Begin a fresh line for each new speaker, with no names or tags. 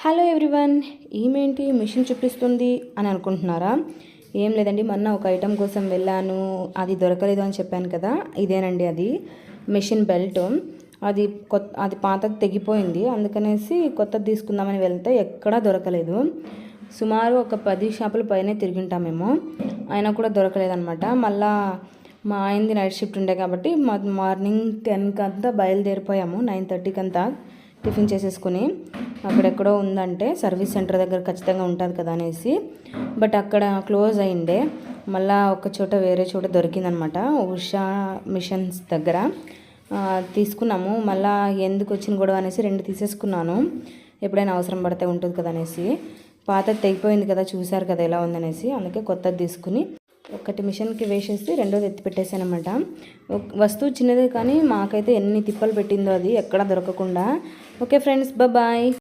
Hello everyone, ఏమేంటి machine చూపిస్తుంది అని అనుకుంటున్నారా? ఏం లేదండి, మొన్న ఒక ఐటెం కోసం వెళ్ళాను, అది దొరకలేదు అని చెప్పాను కదా. ఇదేనండి అది మిషన్ బెల్ట్. అది పాతది తెగిపోయింది, అందుకనేసి కొత్తది తీసుకుందామని వెళ్తే ఎక్కడా దొరకలేదు. సుమారు ఒక 10 షాపుల పైనే తిరిగింటామేమో, అయినా కూడా దొరకలేదనమాట. మళ్ళా మా ఆయనది నైట్ షిఫ్ట్ ఉండే కాబట్టి మార్నింగ్ 10కి అంతా బయలుదేరిపోయాము. 9:30కి అంతా టిఫిన్ చేసేసుకుని అక్కడెక్కడో ఉందంటే సర్వీస్ సెంటర్ దగ్గర ఖచ్చితంగా ఉంటుంది కదా అనేసి, బట్ అక్కడ క్లోజ్ అయిండే. మళ్ళీ ఒక చోట వేరే చోట దొరికిందనమాట, ఉషా మిషన్స్ దగ్గర తీసుకున్నాము. మళ్ళీ ఎందుకు వచ్చిన గొడవ అనేసి 2 తీసేసుకున్నాను, ఎప్పుడైనా అవసరం పడితే ఉంటుంది కదా అనేసి. పాతది తెగిపోయింది కదా, చూశారు కదా ఎలా ఉందనేసి, అందుకే కొత్తది తీసుకుని ఒకటి మిషన్కి వేసేసి రెండోది ఎత్తి పెట్టేశానమాట. వస్తువు చిన్నదే కానీ మాకైతే ఎన్ని తిప్పలు పెట్టిందో అది ఎక్కడా దొరకకుండా. Okay friends, bye.